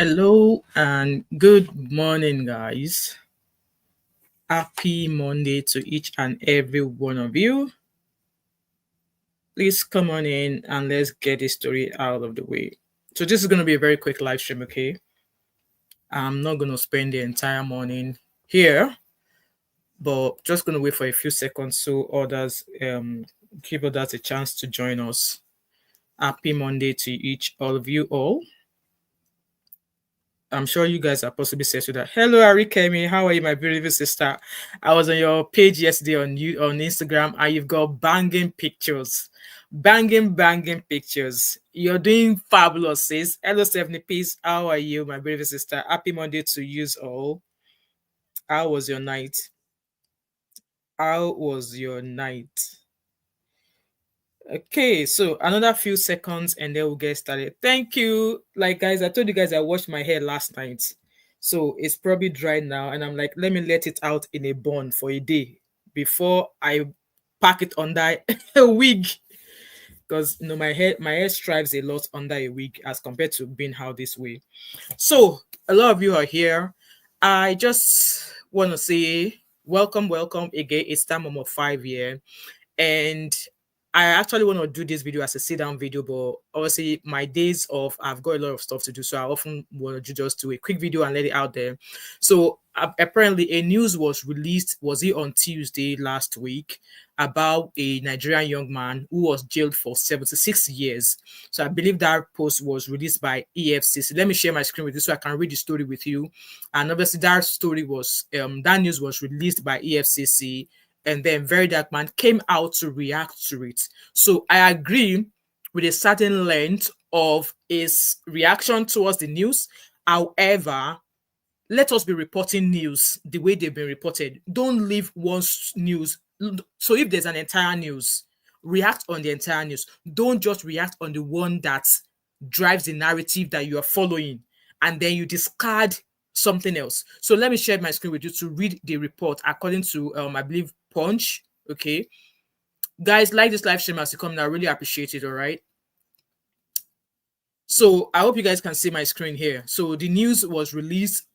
Hello and good morning, guys. Happy Monday to each and every one of you. Please come on in and let's get this story out of the way. So, this is going to be a very quick live stream, okay? I'm not going to spend the entire morning here, but just going to wait for a few seconds so others give others a chance to join us. Happy Monday to all of you all. I'm sure you guys are possibly said to that. Hello, Arikemi. How are you, my beautiful sister? I was on your page yesterday on Instagram, and you've got banging pictures, banging pictures. You're doing fabulous, sis. Hello, Stephanie. Peace. How are you, my beautiful sister? Happy Monday to you all. How was your night? How was your night? Okay, so another few seconds and then we'll get started. Thank you. Like, guys, I told you guys I washed my hair last night. So it's probably dry now. And I'm like, let me let it out in a bun for a day before I pack it under a wig. Because my hair strives a lot under a wig as compared to being how this way. So a lot of you are here. I just want to say welcome again. It's time number 5 year. And I actually want to do this video as a sit down video, but obviously my days off, I've got a lot of stuff to do. So I often want to just do a quick video and let it out there. So apparently a news was released, was it on Tuesday last week, about a Nigerian young man who was jailed for 76 years. So I believe that post was released by EFCC. Let me share my screen with you so I can read the story with you. And obviously that story was, that news was released by EFCC, and then VeryDarkMan came out to react to it. So I agree with a certain length of his reaction towards the news. However, let us be reporting news the way they've been reported. Don't leave one news. So if there's an entire news, react on the entire news. Don't just react on the one that drives the narrative that you are following and then you discard something else. So let me share my screen with you to read the report according to I believe Punch. Okay, guys, like this live stream as you come now. I really appreciate it. All right. So I hope you guys can see my screen here. So the news was released,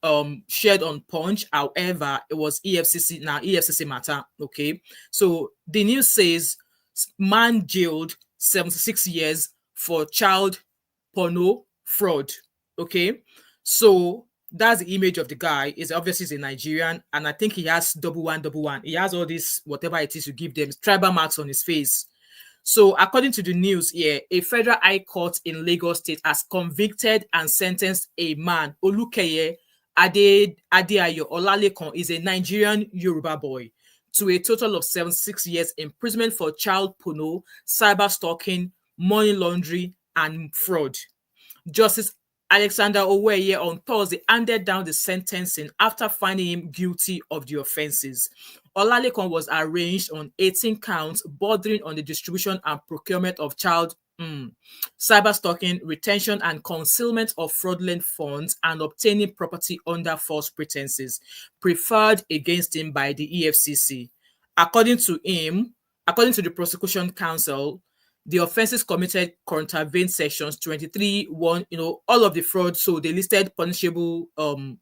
shared on Punch. However, it was EFCC now. EFCC matter. Okay. So the news says man jailed 76 years for child porno fraud. Okay. So that's the image of the guy. Is obviously he's a Nigerian, and I think he has double one. He has all this whatever it is you give them tribal marks on his face. So, according to the news here, a federal high court in Lagos State has convicted and sentenced a man, Olukeye Adeayo Olalekan, is a Nigerian Yoruba boy, to a total of 76 years imprisonment for child porno, cyber stalking, money laundering, and fraud. Justice Alexander Oweye on Thursday handed down the sentencing after finding him guilty of the offenses. Olalekan was arraigned on 18 counts bordering on the distribution and procurement of child cyber stalking, retention and concealment of fraudulent funds, and obtaining property under false pretenses, preferred against him by the EFCC. According to the prosecution counsel, the offenses committed contravene sections 23, 1, all of the fraud. So they listed punishable.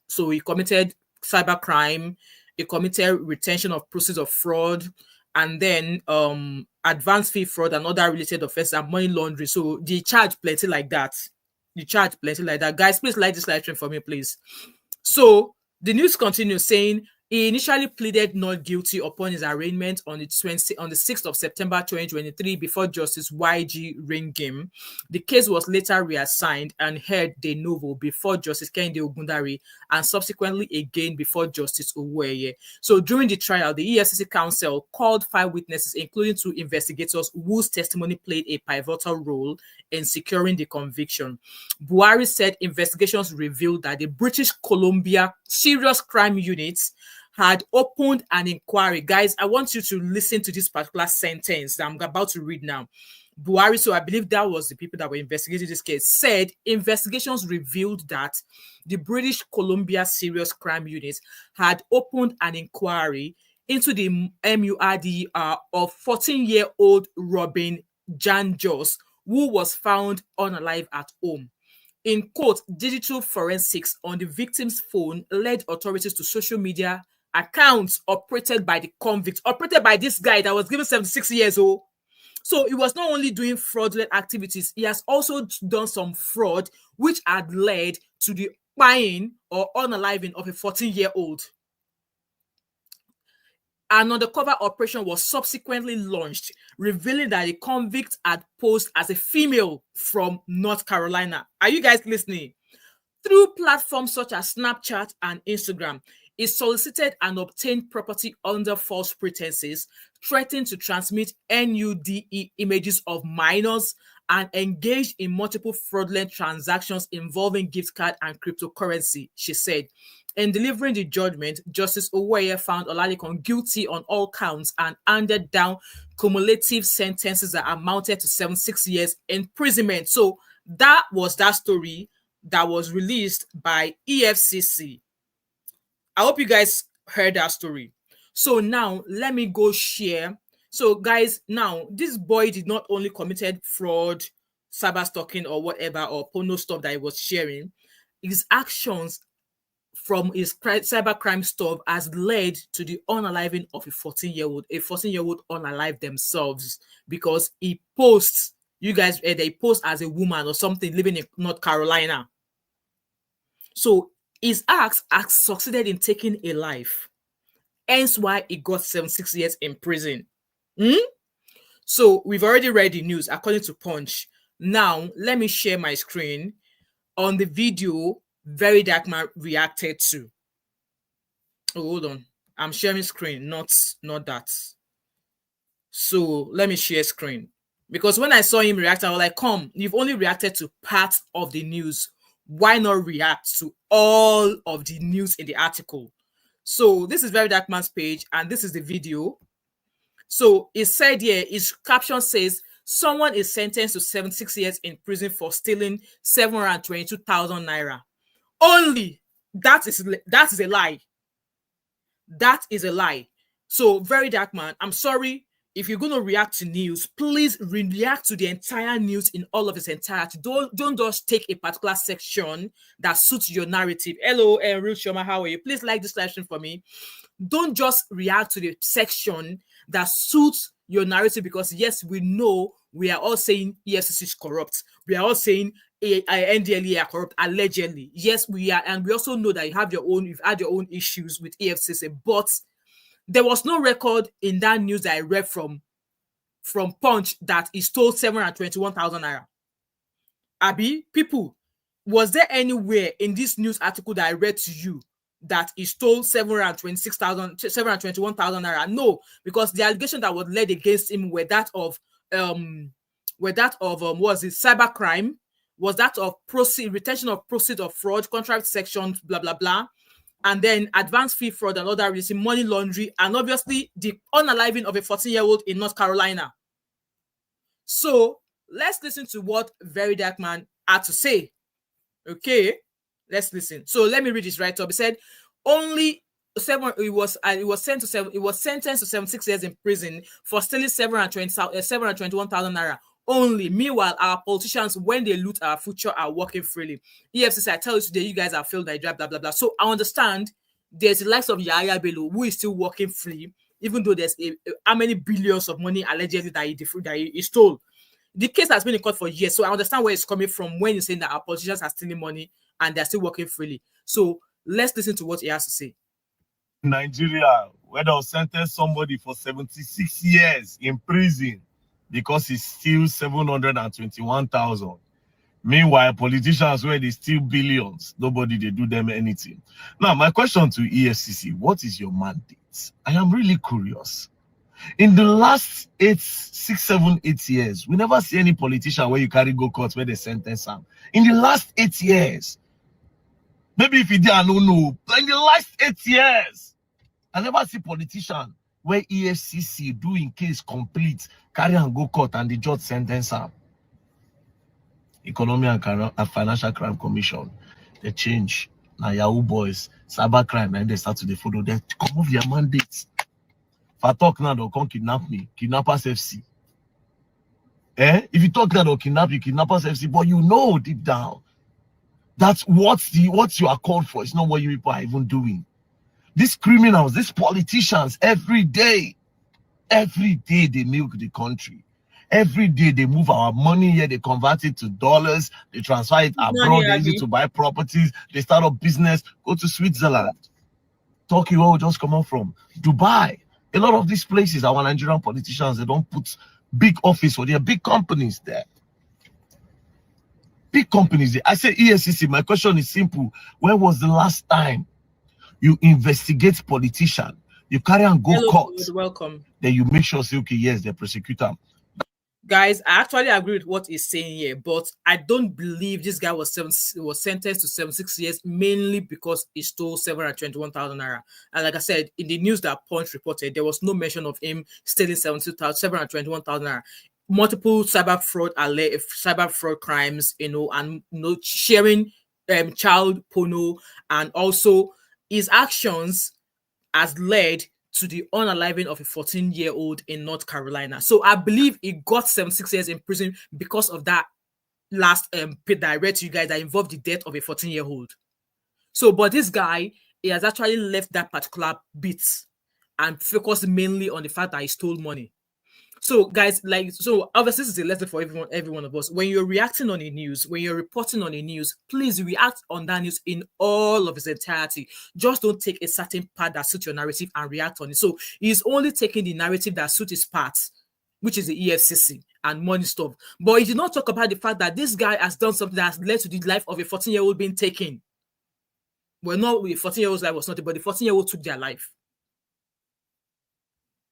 So he committed cybercrime, he committed retention of proceeds of fraud, and then advance fee fraud and other related offenses and money laundering. So they charge plenty like that. Guys, please like this live stream for me, please. So the news continues saying he initially pleaded not guilty upon his arraignment on the 6th of September 2023 before Justice YG Ringim. The case was later reassigned and heard de novo before Justice Kehinde Ogundare and subsequently again before Justice Oweye. So during the trial, the EFCC counsel called 5 witnesses, including 2 investigators whose testimony played a pivotal role in securing the conviction. Buhari said investigations revealed that the British Columbia Serious Crime Unit had opened an inquiry. Guys, I want you to listen to this particular sentence that I'm about to read now. Buhari, so I believe that was the people that were investigating this case, said investigations revealed that the British Columbia Serious Crime Unit had opened an inquiry into the MURDER of 14-year-old Robin Jan Jos, who was found unalive at home. in quote, digital forensics on the victim's phone led authorities to social media accounts operated by the convict, operated by this guy that was given 76 years old. So he was not only doing fraudulent activities, he has also done some fraud, which had led to the buying or unaliving of a 14-year-old. An undercover operation was subsequently launched, revealing that the convict had posed as a female from North Carolina. Are you guys listening? Through platforms such as Snapchat and Instagram, he solicited and obtained property under false pretenses, threatened to transmit nude images of minors, and engaged in multiple fraudulent transactions involving gift card and cryptocurrency, she said. In delivering the judgment, Justice Owoye found Olalekan guilty on all counts and handed down cumulative sentences that amounted to 76 years imprisonment. So that was that story that was released by EFCC. I hope you guys heard that story. So now let me go share. So guys, now this boy did not only committed fraud, cyber stalking or whatever, or porno stuff that he was sharing. His actions from his cybercrime stuff has led to the unaliving of a 14-year-old. A 14-year-old unalived themselves because he posts, you guys, they post as a woman or something living in North Carolina. So his acts succeeded in taking a life. Hence why he got 76 years in prison. So we've already read the news according to Punch. Now, let me share my screen on the video VeryDarkMan reacted to. Oh, hold on. I'm sharing screen, not that. So let me share screen. Because when I saw him react, I was like, come, you've only reacted to part of the news. Why not react to all of the news in the article? So this is VeryDarkMan's page, and this is the video. So it said here, his caption says, someone is sentenced to 76 years in prison for stealing 722,000 naira. Only that is a lie. That is a lie. So VeryDarkMan, I'm sorry. If you're going to react to news, please react to the entire news in all of its entirety. Don't just take a particular section that suits your narrative. Hello, Real Shoma, how are you? Please like this section for me. Don't just react to the section that suits your narrative, because yes, we know we are all saying EFCC is corrupt. We are all saying NDLEA are corrupt, allegedly. Yes, we are, and we also know that you've had your own issues with EFCC, but there was no record in that news that I read from Punch that he stole 721,000 naira. Abi, people, was there anywhere in this news article that I read to you that he stole 721,000 naira? No, because the allegation that was led against him were that of was it cybercrime, was that of retention of proceeds of fraud, contract sections, blah blah blah, and then advance fee fraud and other reason, money laundering, and obviously the unaliving of a 14-year-old in North Carolina. So let's listen to what VeryDarkMan had to say. Okay, let's listen. So let me read this right up. He said, only he was sentenced to 76 years in prison for stealing 721,000 naira. Only. Meanwhile, our politicians, when they loot our future, are working freely. EFCC, I tell you today, you guys have failed Nigeria, blah blah blah. So I understand there's the likes of Yahya Bello who is still working free, even though there's how many billions of money allegedly that he stole. The case has been in court for years, so I understand where it's coming from when you're saying that our politicians are stealing money and they're still working freely. So let's listen to what he has to say. Nigeria, where they'll sentence somebody for 76 years in prison because he steals 721,000. Meanwhile, politicians, where they steal billions, nobody, they do them anything. Now, my question to EFCC, what is your mandate? I am really curious. In the last 6, 7, 8 years, we never see any politician where you carry go court where they sentence them. In the last 8 years, maybe if you did, I don't know, but in the last 8 years, I never see politician where EFCC do in case complete, carry and go court and the judge sentence them. Economic and Financial Crime Commission, they change. Now Yahoo boys, cyber crime, and they start to follow. They come off their mandates. If I talk now, they'll come kidnap me. Kidnappers FC. If you talk now, they'll kidnap you, Kidnappers FC. But you know deep down, That's what you are called for. It's not what you people are even doing. These criminals, these politicians, every day they milk the country. Every day they move our money here, they convert it to dollars, they transfer it abroad, they use it to buy properties, they start up business, go to Switzerland. Turkey, where we just come out from, Dubai. A lot of these places, our Nigerian politicians, they don't put big office or they're big companies there. Big companies there. I say EFCC, my question is simple. When was the last time you investigate politician, you carry and go court, welcome, then you make sure say, okay, yes, they prosecute them? Guys, I actually agree with what he's saying here, but I don't believe this guy was sentenced to 76 years mainly because he stole 721,000 naira. And like I said, in the news that Punch reported, there was no mention of him stealing 721,000 naira. Multiple cyber fraud crimes, and sharing child porno, and also his actions has led to the unaliving of a 14-year-old in North Carolina. So I believe he got 76 years in prison because of that last bit that I read to you guys that involved the death of a 14-year-old. So, but this guy, he has actually left that particular bit and focused mainly on the fact that he stole money. So, guys, obviously, this is a lesson for every one of us. When you're reacting on a news, when you're reporting on a news, please react on that news in all of its entirety. Just don't take a certain part that suits your narrative and react on it. So, he's only taking the narrative that suits his part, which is the EFCC and money stuff. But he did not talk about the fact that this guy has done something that has led to the life of a 14-year-old being taken. Well, no, a 14-year-old's life was not, but the 14-year-old took their life.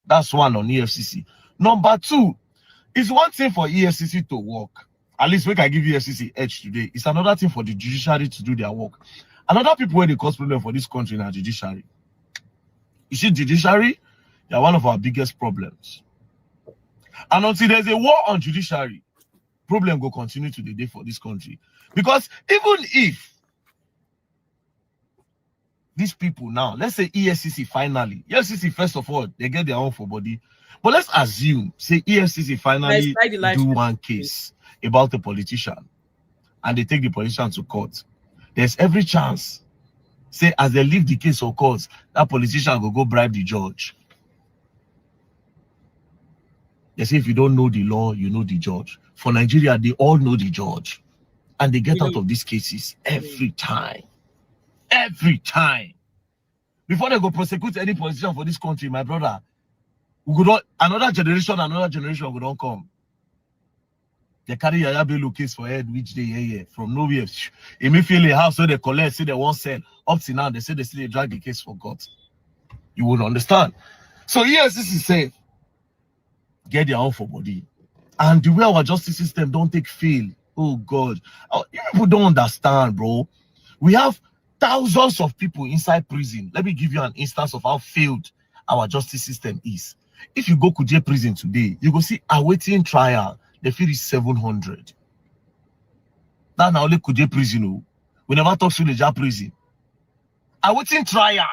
That's one on EFCC. Number two, it's one thing for EFCC to work. At least we can give EFCC edge today. It's another thing for the judiciary to do their work. Another people where they cause problem for this country in our judiciary. You see, judiciary, they are one of our biggest problems. And until there's a war on judiciary, problem will continue to the day for this country. Because even if these people now, let's say EFCC finally, EFCC first of all, they get their own for body. But let's assume, say EFCC finally do one case about a politician and they take the politician to court. There's every chance, say as they leave the case of court, that politician will go bribe the judge. They say if you don't know the law, you know the judge. For Nigeria, they all know the judge. And they get out of these cases every time. Every time. Before they go prosecute any politician for this country, my brother, another generation will not come. They carry Yaya Bello case for head which day from nowhere. It may feel a house so they collect, say they won't sell. Up to now, they say they still drag the case for God. You would understand. So yes, this is safe. Get their own for body. And the way our justice system don't take fail. Oh God. You people don't understand, bro. We have thousands of people inside prison. Let me give you an instance of how failed our justice system is. If you go Kuje prison today, you go see awaiting trial. The fee is 700. That's now only Kuje prison. We never talk to the prison. Awaiting trial,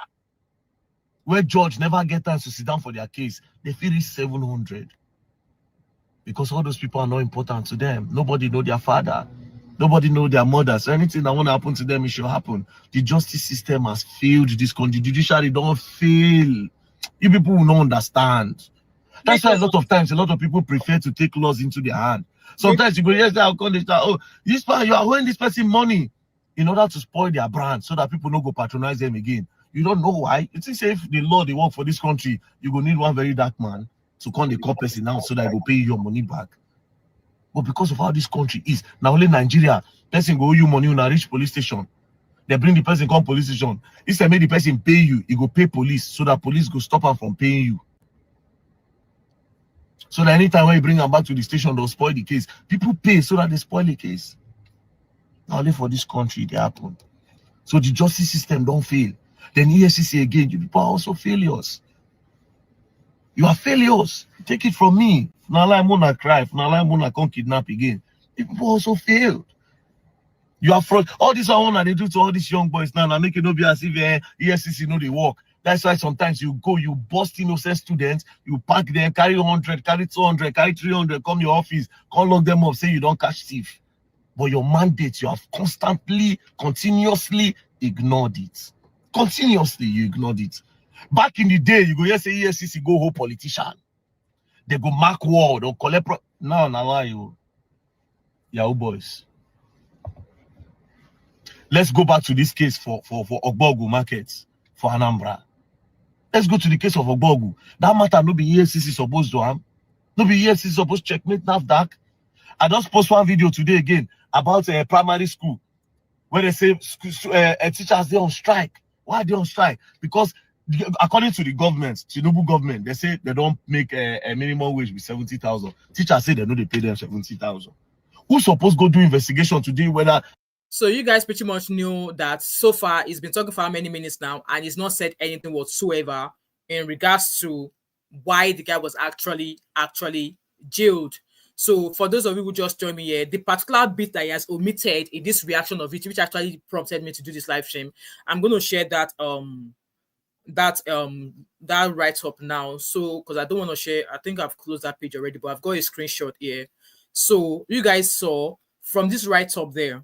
where judge never get time to sit down for their case. The fee is 700. Because all those people are not important to them. Nobody know their father. Nobody know their mother. So anything that want to happen to them, it should happen. The justice system has failed this country. The judiciary don't fail. You people will not understand. That's why a lot of times, a lot of people prefer to take laws into their hand. Sometimes you go, yes, I'll call this. Oh, this person, you are owing this person money in order to spoil their brand so that people don't go patronize them again. You don't know why. It's if the law they work for this country, you go need one very dark man to call the court person now so that I will pay you your money back. But because of how this country is, now only Nigeria, person go owe you money on a rich police station. They bring the person come police station. Instead make the person pay you, he go pay police so that police go stop him from paying you. So that anytime when you bring them back to the station, they'll spoil the case. People pay so that they spoil the case. Now only for this country they happen. So the justice system don't fail. Then EFCC again, you people are also failures. You are failures. Take it from me. Now I'm gonna cry. Now I'm gonna come kidnap again. People also failed. You are fraud. All this I want they do to all these young boys now. Now make it not be as if EFCC know they work. That's why sometimes you go, you bust innocent students, you pack them, carry 100, carry 200, carry 300, come your office, come lock them up, say you don't catch thief. but your mandate, you have constantly, continuously ignored it. Continuously, you ignored it. Back in the day, you go here say EFCC go hold politician. They go mark word or collect. Now you Yahoo boys. Let's go back to this case for Ogbogu markets for Anambra. Let's go to the case of Ogbogu. That matter no be EFCC supposed to have. No be EFCC supposed to checkmate NAFDAC. I just post one video today again about a primary school where they say teachers they on strike. Why are they on strike? Because according to the government, Tinubu government, they say they don't make a minimum wage with 70,000. Teachers say they know they pay them 70,000. Who's supposed to go do investigation today whether? So you guys pretty much knew that so far he's been talking for how many minutes now, and he's not said anything whatsoever in regards to why the guy was actually jailed. So for those of you who just joined me here, the particular bit that he has omitted in this reaction of it, which actually prompted me to do this live stream, I'm going to share that that write-up now. So because I don't want to share, I think I've closed that page already, but I've got a screenshot here. So you guys saw from this write-up there,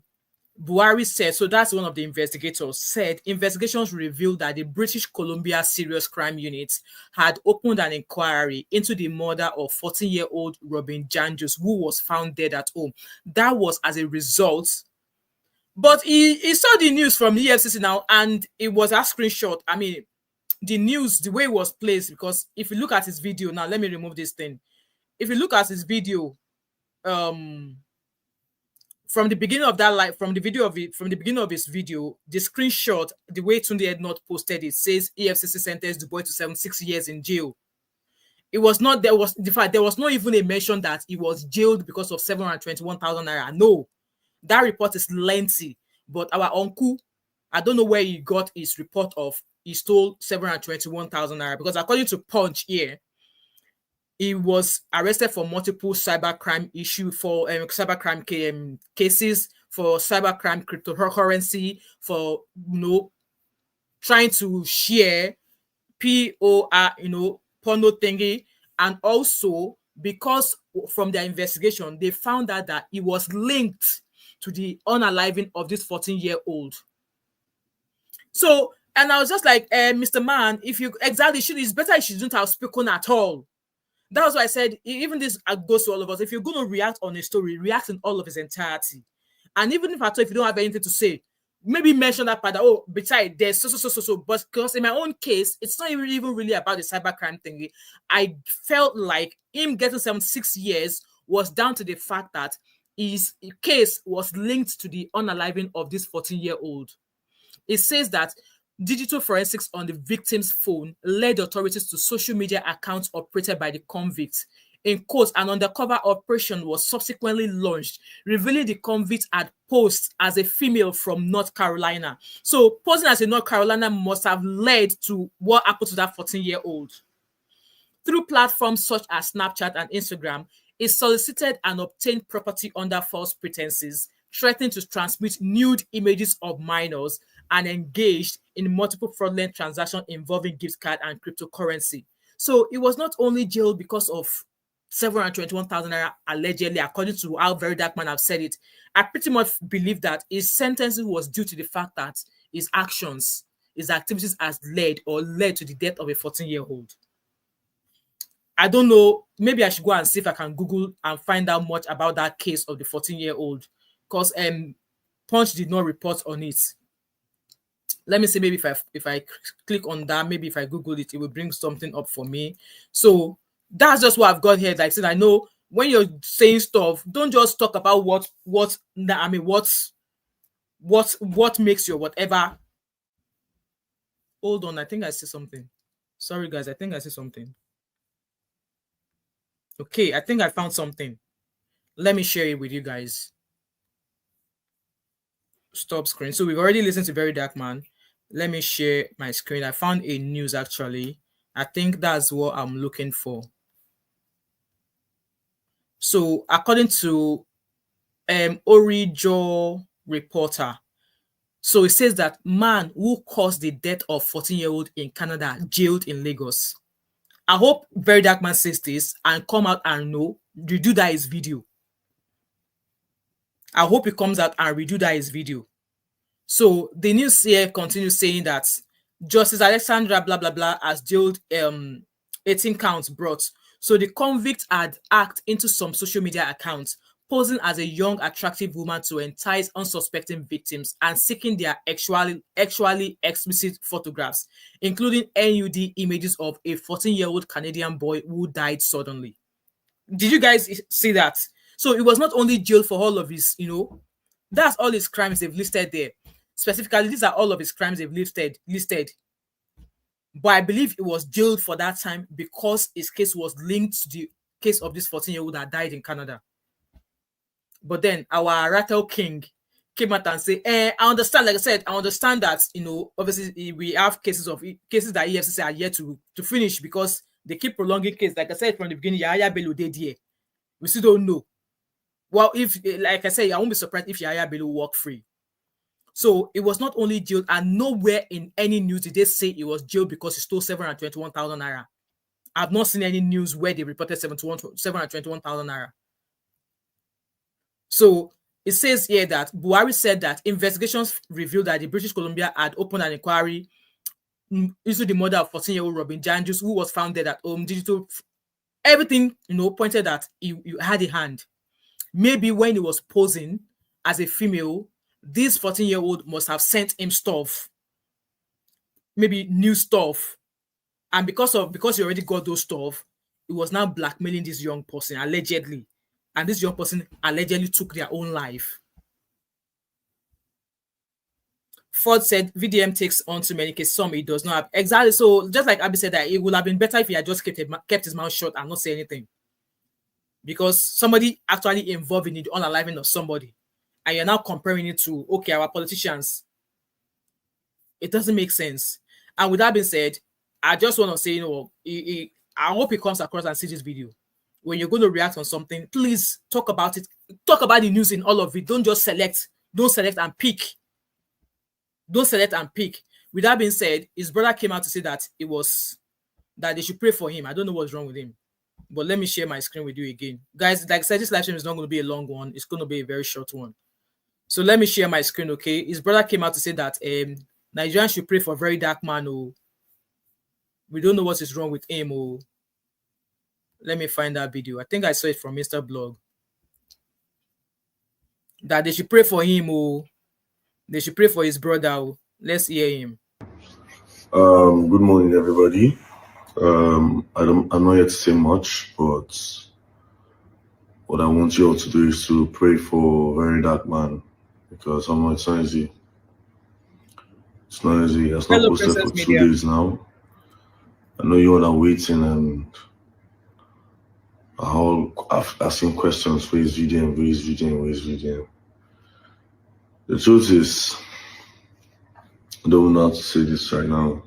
Buhari said, so that's one of the investigators, said investigations revealed that the British Columbia Serious Crime Unit had opened an inquiry into the murder of 14-year-old Robin Janjus, who was found dead at home. That was as a result. But he saw the news from the EFCC now, and it was a screenshot. I mean, the news, the way it was placed, because if you look at his video, now let me remove this thing. If you look at his video, from the beginning of that live, from the beginning of his video, the screenshot, the way Tunde had not posted it, says EFCC sentenced the boy to 76 years in jail. It was not, there was not even a mention that he was jailed because of 721,000 naira. No, that report is lengthy. But our uncle, I don't know where he got his report of he stole 721,000 naira, because according to Punch here, he was arrested for multiple cybercrime cases, for cybercrime cryptocurrency, for trying to share porno thingy, and also because from their investigation they found out that he was linked to the unaliving of this 14-year-old. So, and I was just like, Mr. Man, if you it's better if you shouldn't have spoken at all. That was why I said, even this goes to all of us. If you're going to react on a story, react in all of its entirety. And even if you don't have anything to say, maybe mention that part that, oh, besides, there's so. But because in my own case, it's not even really about the cybercrime thing. I felt like him getting 76 years was down to the fact that his case was linked to the unaliving of this 14-year-old. It says that digital forensics on the victim's phone led authorities to social media accounts operated by the convict. In quotes, an undercover operation was subsequently launched, revealing the convict had posed as a female from North Carolina. So posing as a North Carolina must have led to what happened to that 14-year-old. Through platforms such as Snapchat and Instagram, it solicited and obtained property under false pretenses, threatening to transmit nude images of minors, and engaged in multiple fraudulent transactions involving gift card and cryptocurrency. So it was not only jailed because of 721,000 naira allegedly, according to how VeryDarkMan have said it. I pretty much believe that his sentence was due to the fact that his actions, his activities has led to the death of a 14-year-old. I don't know. Maybe I should go and see if I can Google and find out much about that case of the 14-year-old, because Punch did not report on it. Let me see, maybe if I click on that, maybe if I Google it, it will bring something up for me. So that's just what I've got here. Like I said, I know when you're saying stuff, don't just talk about what makes you whatever. Hold on, I think I see something. Sorry guys, I think I see something. Okay, I think I found something. Let me share it with you guys. Stop screen. So we've already listened to VeryDarkMan. Let me share my screen. I found a news actually. I think that's what I'm looking for. So according to Orijo reporter, so it says that man who caused the death of 14-year-old in Canada jailed in Lagos. I hope VeryDarkMan says this and come out and know. You do that his video. I hope he comes out and redo that his video. So the news here continues saying that Justice Alexandra blah blah blah has jailed 18 counts brought. So the convict had hacked into some social media accounts, posing as a young, attractive woman to entice unsuspecting victims and seeking their actually explicit photographs, including NUD images of a 14-year-old Canadian boy who died suddenly. Did you guys see that? So it was not only jailed for all of his, that's all his crimes they've listed there. Specifically, these are all of his crimes they've listed. But I believe it was jailed for that time because his case was linked to the case of this 14-year-old that died in Canada. But then our Rattle King came out and said, I understand, like I said, I understand that, obviously we have cases that EFCC are yet to finish because they keep prolonging case. Like I said from the beginning, Yahya Bello did here. We still don't know. Well, if, like I said, I won't be surprised if Yahya Bello walk free. So it was not only jailed, and nowhere in any news did they say it was jailed because he stole 721,000 naira. I've not seen any news where they reported 721,000 naira. So it says here that Buhari said that investigations revealed that the British Columbia had opened an inquiry into the murder of 14-year-old Robin Janjus, who was found dead at home. Digital, everything, pointed that he had a hand. Maybe when he was posing as a female, this 14-year-old must have sent him stuff, maybe new stuff, and because he already got those stuff, he was now blackmailing this young person allegedly, and this young person allegedly took their own life. Ford said VDM takes on too many cases, some he does not have. Exactly. So just like Abby said, that it would have been better if he had just kept his mouth shut and not say anything, because somebody actually involved in the unaliving of somebody, and you're now comparing it to, okay, our politicians. It doesn't make sense. And with that being said, I just want to say, I hope he comes across and sees this video. When you're going to react on something, please talk about it. Talk about the news in all of it. Don't just select. Don't select and pick. Don't select and pick. With that being said, his brother came out to say that that they should pray for him. I don't know what's wrong with him. But let me share my screen with you again. Guys, like I said, this live stream is not going to be a long one. It's going to be a very short one. So let me share my screen, okay? His brother came out to say that Nigerians should pray for VeryDarkMan. Oh, we don't know what is wrong with him. Oh, let me find that video. I think I saw it from Mr. Blog. That they should pray for him. Oh, they should pray for his brother. Oh. Let's hear him. Good morning, everybody. I'm not yet to say much, but what I want you all to do is to pray for VeryDarkMan, because it's not easy. It's not easy. It's not posted for 2 days now. I know you all are waiting, and I've asking questions. Where is VDM? Where is VDM? Where is VDM? The truth is, I don't know how to say this right now.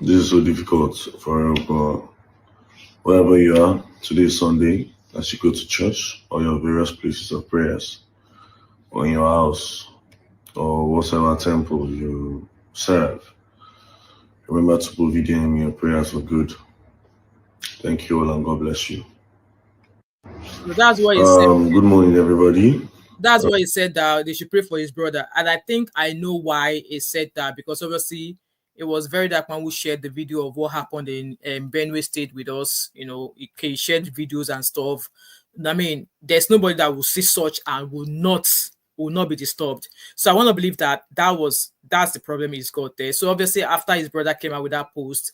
This is so difficult for real, but wherever you are, today is Sunday, as you go to church or your various places of prayers, or in your house, or whatever temple you serve, remember to put VDM in your prayers for good. Thank you all, and God bless you. So that's what he said. Good morning, everybody. That's why he said that they should pray for his brother. And I think I know why he said that, because obviously it was VeryDarkMan who shared the video of what happened in Benue State with us. He shared videos and stuff. I mean, there's nobody that will see such and will not be disturbed. So I want to believe that's the problem he's got there. So obviously after his brother came out with that post,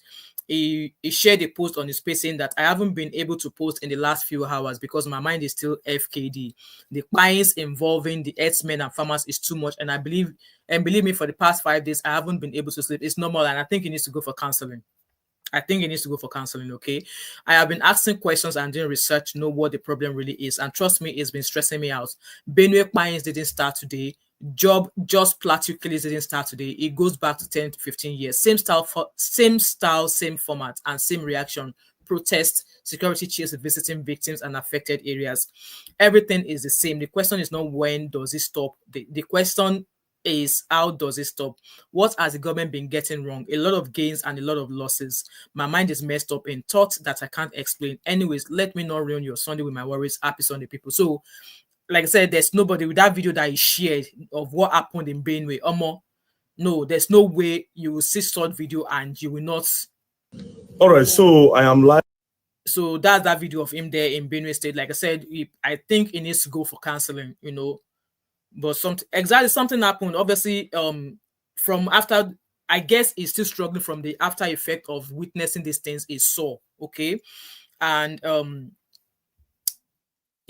he shared a post on his page saying that I haven't been able to post in the last few hours because my mind is still FKD. The clients involving the herdsmen and farmers is too much, and believe me, for the past 5 days I haven't been able to sleep. It's normal, and I think he needs to go for counseling. Okay? I have been asking questions and doing research to know what the problem really is, and trust me, it's been stressing me out. Benue clients didn't start today. Just plateau killings didn't start today. It goes back to 10 to 15 years. Same style, same format, and same reaction. Protest, security chiefs visiting victims and affected areas. Everything is the same. The question is not when does it stop. The question is how does it stop? What has the government been getting wrong? A lot of gains and a lot of losses. My mind is messed up in thoughts that I can't explain. Anyways, let me not ruin your Sunday with my worries. Happy Sunday, people. So, like I said, there's nobody with that video that is shared of what happened in Benue. No, there's no way you will see short video and you will not. All right, so I am live. So that's that video of him there in Benue State. Like I said, I think he needs to go for counseling, but something happened. Obviously, from after, I guess he's still struggling from the after effect of witnessing these things he saw. Okay, and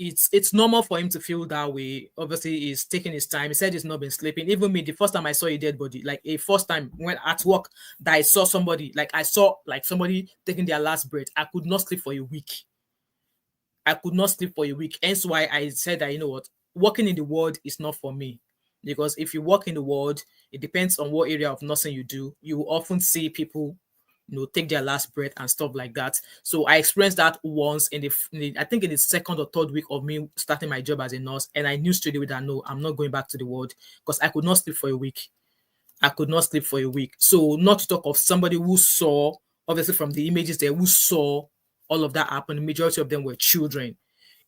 it's normal for him to feel that way. Obviously, he's taking his time. He said he's not been sleeping. Even me, the first time I saw a dead body, like a first time when at work that I saw somebody, like I saw like somebody taking their last breath, I could not sleep for a week. I could not sleep for a week. Hence why I said that, working in the world is not for me. Because if you work in the world, it depends on what area of nursing you do. You will often see people, take their last breath and stuff like that. So I experienced that once I think in the second or third week of me starting my job as a nurse. And I knew straight away that no, I'm not going back to the world because I could not sleep for a week. I could not sleep for a week. So not to talk of somebody who saw, obviously from the images there, who saw all of that happen. The majority of them were children.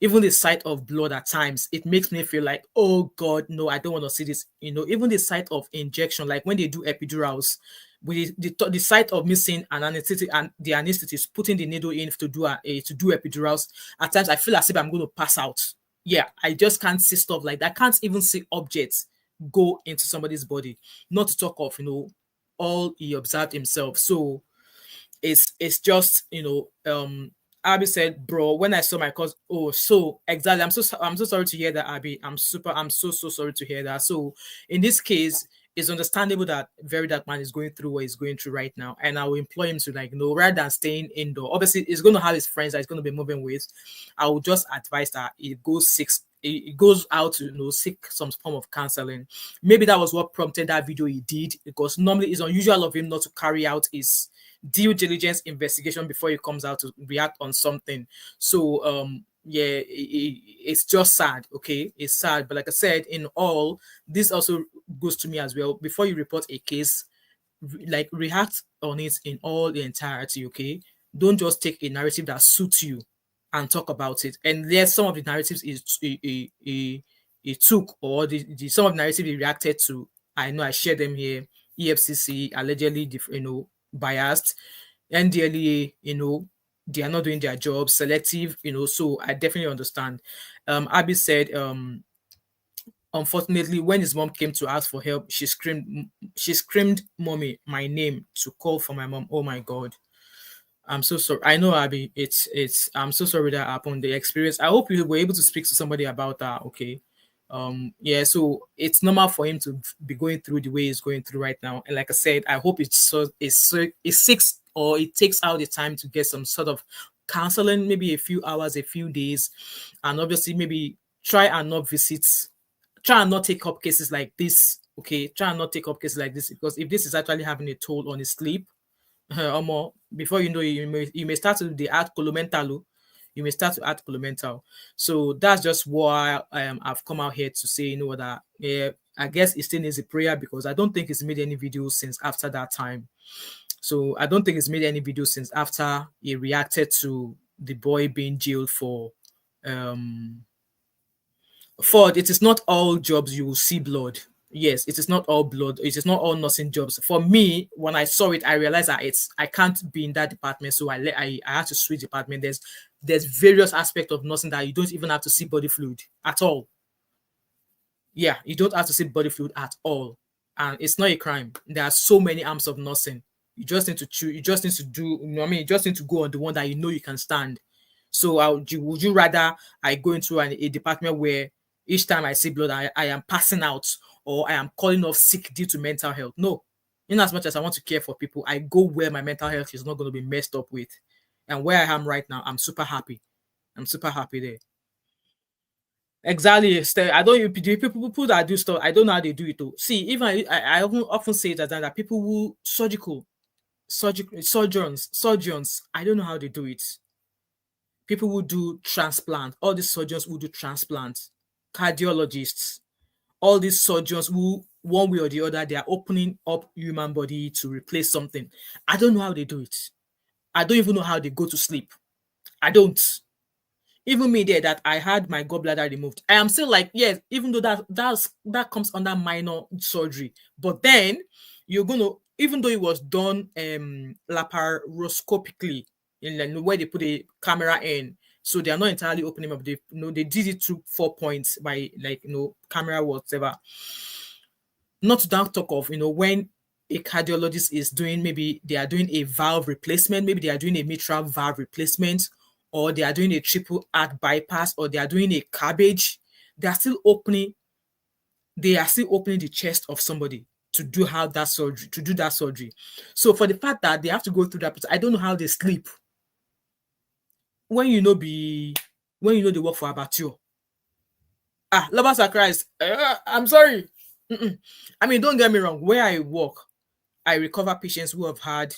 Even the sight of blood at times, it makes me feel like, oh God, no, I don't want to see this. Even the sight of injection, like when they do epidurals, with the sight of me seeing an anesthetic and the anesthetist putting the needle in to do epidurals, at times I feel as if I'm going to pass out. Yeah, I just can't see stuff like that. I can't even see objects go into somebody's body. Not to talk of, all he observed himself. So it's just, Abby said, bro, when I saw my cousin, so exactly. I'm so sorry to hear that, Abby. I'm so sorry to hear that. So in this case, it's understandable that VeryDarkMan is going through what he's going through right now. And I will employ him to rather than staying indoor. Obviously, he's going to have his friends that he's going to be moving with. I will just advise that he goes out to seek some form of counseling. Maybe that was what prompted that video he did, because normally it's unusual of him not to carry out his due diligence investigation before he comes out to react on something. So yeah, it's just sad. Okay, it's sad, but like I said, in all, this also goes to me as well. Before you report a case, react on it in all the entirety. Okay, don't just take a narrative that suits you and talk about it. And yes, some of the narratives he took, or some of the narratives he reacted to, I know I shared them here. EFCC allegedly, biased. NDLEA, they are not doing their job. Selective, so I definitely understand. Abby said, unfortunately, when his mom came to ask for help, she screamed, "Mommy, my name," to call for my mom. Oh my God. I'm so sorry. I know, Abby. I'm so sorry that happened. The experience. I hope you were able to speak to somebody about that. Okay. Yeah. So it's normal for him to be going through the way he's going through right now. And like I said, I hope it takes out the time to get some sort of counseling, maybe a few hours, a few days, and obviously maybe try and not take up cases like this. Okay. Try and not take up cases like this, because if this is actually having a toll on his sleep, before you know it, you may start to add colomental. You may start to add colomental. So that's just why I've come out here to say, that I guess it still needs a prayer, because I don't think it's made any videos since after that time. So I don't think it's made any videos since after he reacted to the boy being jailed for it is not all jobs you will see blood. Yes, it is not all blood. It is not all nursing jobs. For me, when I saw it, I realized that I can't be in that department. So I had to switch department. There's various aspects of nursing that you don't even have to see body fluid at all. Yeah, you don't have to see body fluid at all. And it's not a crime. There are so many arms of nursing. You just need to choose. You just need to do, you just need to go on the one that you can stand. So would you rather I go into a department where each time I see blood, I am passing out, or I am calling off sick due to mental health? No. In as much as I want to care for people, I go where my mental health is not going to be messed up with. And where I am right now, I'm super happy. I'm super happy there. Exactly. I don't. People that do stuff, I don't know how they do it though. See, even I often say that people who surgeons, I don't know how they do it. People who do transplant, all these surgeons who do transplant, cardiologists, all these surgeons who one way or the other, they are opening up human body to replace something. I don't know how they do it. I don't even know how they go to sleep. I don't. Even me there, that I had my gallbladder removed, I am still like, yes, even though that comes under minor surgery, but then you're gonna, even though it was done laparoscopically, in where they put a camera in, so they are not entirely opening up. They they did it to 4 points by camera whatever. Not to talk of when a cardiologist is doing, maybe they are doing a valve replacement, maybe they are doing a mitral valve replacement, or they are doing a triple heart bypass, or they are doing a cabbage. They are still opening the chest of somebody to do that surgery. So for the fact that they have to go through that, I don't know how they sleep when they work for Abattoir. Lovers are Christ. I'm sorry. I mean, don't get me wrong. Where I work, I recover patients who have had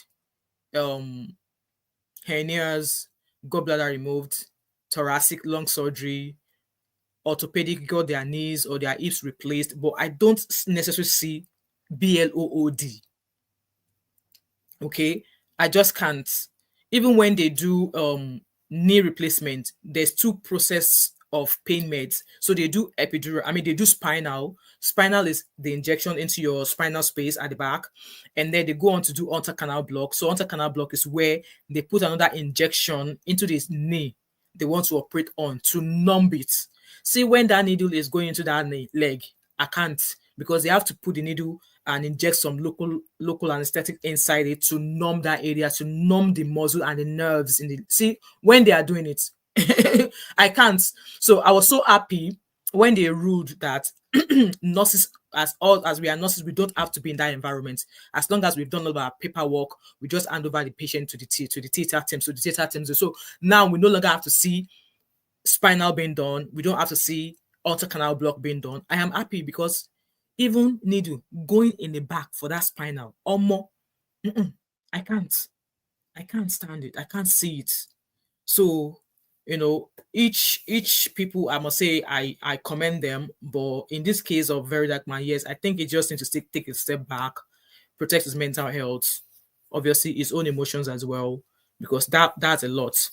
hernias, gallbladder removed, thoracic lung surgery, orthopedic, got their knees or their hips replaced, but I don't necessarily see BLOOD. Okay, I just can't. Even when they do knee replacement, there's 2 process of pain meds. So they do epidural. I mean, they do spinal. Spinal is the injection into your spinal space at the back, and then they go on to do intercanal block. So intercanal block is where they put another injection into this knee they want to operate on to numb it. See, when that needle is going into that leg, I can't, because they have to put the needle and inject some local anesthetic inside it to numb that area, to numb the muscle and the nerves in the. See, when they are doing it, I can't. So I was so happy when they ruled that nurses, as we are nurses, we don't have to be in that environment. As long as we've done all of our paperwork, we just hand over the patient to the theater team. So the theater teams. So now we no longer have to see spinal being done. We don't have to see intercanal block being done. I am happy because even needle going in the back for that spinal or more, I can't stand it. I can't see it. So each people, I must say, I commend them, but in this case of VeryDarkMan, yes, I think it just needs to take a step back, protect his mental health, obviously his own emotions as well, because that's a lot.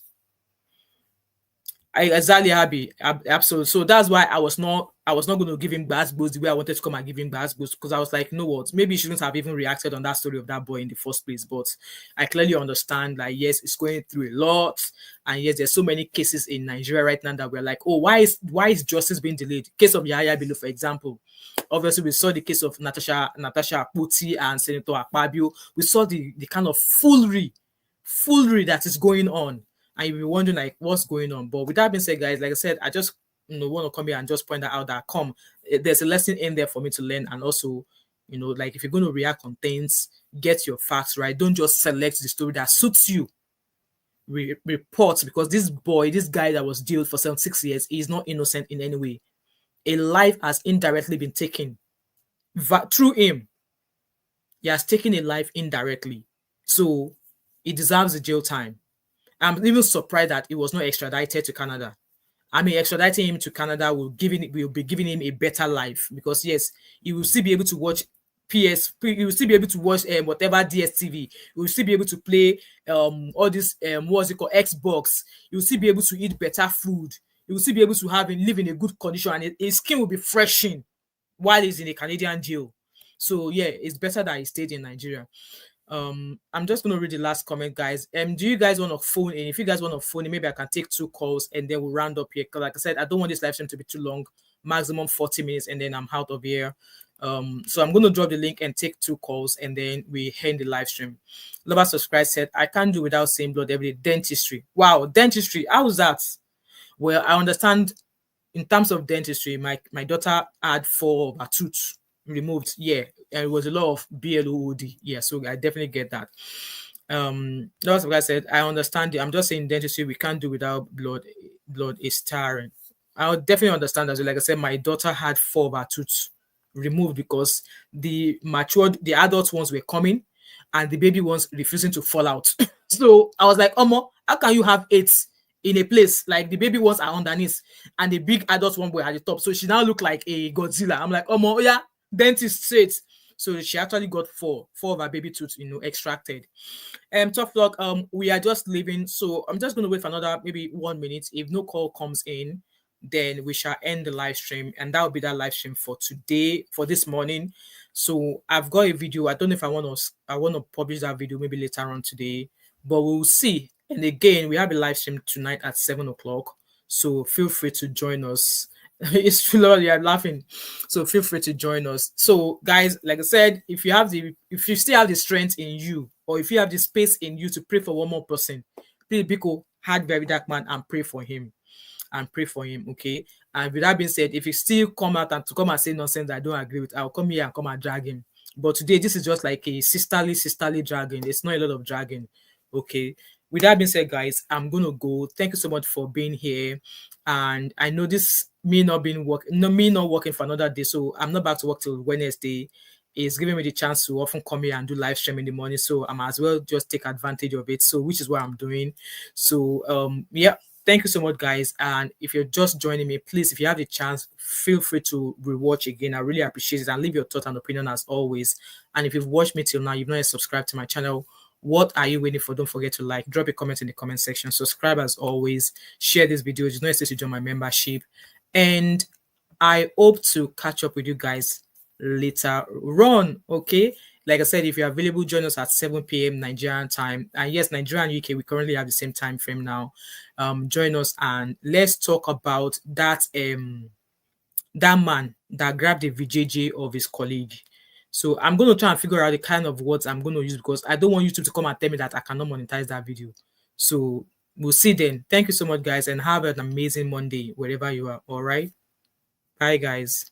Exactly, Abby. Absolutely. So that's why I was not going to give him bad boost the way I wanted to come and give him bad boost, because I was like, you know what? Maybe you shouldn't have even reacted on that story of that boy in the first place. But I clearly understand, like, yes, it's going through a lot, and yes, there's so many cases in Nigeria right now that we're like, oh, why is justice being delayed? Case of Yahya Bello, for example. Obviously, we saw the case of Natasha Akpoti and Senator Akpabio. We saw the kind of foolery that is going on. And you'll be wondering, like, what's going on. But with that being said, guys, like I said, I just want to come here and just point that out, that there's a lesson in there for me to learn. And also, like, if you're going to react on things, get your facts right. Don't just select the story that suits you. Report, because this guy that was jailed for 76 years, is not innocent in any way. A life has indirectly been taken through him. He has taken a life indirectly. So he deserves the jail time. I'm even surprised that he was not extradited to Canada. I mean, extraditing him to Canada will be giving him a better life, because yes, he will still be able to watch he will still be able to watch whatever DSTV. He will still be able to play all this what's it called, Xbox. He will still be able to eat better food. He will still be able to live in a good condition, and his skin will be freshened while he's in a Canadian jail. So yeah, it's better that he stayed in Nigeria. I'm just going to read the last comment, guys. Do you guys want to phone in? If you guys want to phone in, maybe I can take 2 calls and then we'll round up here. Because like I said, I don't want this live stream to be too long, maximum 40 minutes, and then I'm out of here. So I'm going to drop the link and take 2 calls, and then we end the live stream. Lover Subscribe said, I can't do without seeing blood every day. Dentistry. Wow, dentistry. How's that? Well, I understand in terms of dentistry, my daughter had 4 of her tooth removed. Yeah, and it was a lot of BLOOD. Yeah, so I definitely get that. That's what I said. I understand it. I'm just saying dentistry, we can't do without blood. Blood is tiring. I would definitely understand that. So like I said, my daughter had 4 of her tooth removed because the adult ones were coming and the baby ones refusing to fall out. So I was like, Omo, how can you have 8 in a place? Like, the baby ones are underneath and the big adult one were at the top. So she now looked like a Godzilla. I'm like, Omo, yeah, dentist straight. So she actually got four of her baby tooth, extracted. Tough luck. We are just leaving, so I'm just gonna wait for another maybe 1 minute. If no call comes in, then we shall end the live stream, and that will be that live stream for today, for this morning. So I've got a video. I don't know if I want to publish that video maybe later on today, but we'll see. And again, we have a live stream tonight at 7 o'clock. So feel free to join us. It's true, you're laughing. So feel free to join us. So guys, like I said, if you still have the strength in you, or if you have the space in you to pray for one more person, please Biko had VeryDarkMan and pray for him. Okay. And with that being said, if you still come out and say nonsense I don't agree with, I'll come here and come and drag him. But today this is just like a sisterly dragging. It's not a lot of dragging. Okay. With that being said, guys, I'm gonna go. Thank you so much for being here. And I know this me not working for another day, so I'm not back to work till Wednesday. It's giving me the chance to often come here and do live stream in the morning, so I might as well just take advantage of it. So which is what I'm doing. So yeah, thank you so much, guys. And if you're just joining me, please, if you have the chance, feel free to rewatch again. I really appreciate it, and leave your thought and opinion as always. And if you've watched me till now, you've not yet subscribed to my channel, what are you waiting for? Don't forget to like, drop a comment in the comment section, subscribe as always, share this video. It's not necessary to join my membership, and I hope to catch up with you guys later on. Okay, like I said, if you're available, join us at 7 p.m. Nigerian time. And yes, Nigeria and UK, we currently have the same time frame now. Join us and let's talk about that that man that grabbed the VJJ of his colleague. So I'm going to try and figure out the kind of words I'm going to use, because I don't want YouTube to come and tell me that I cannot monetize that video. So we'll see then. Thank you so much, guys, and have an amazing Monday wherever you are. All right. Bye, guys.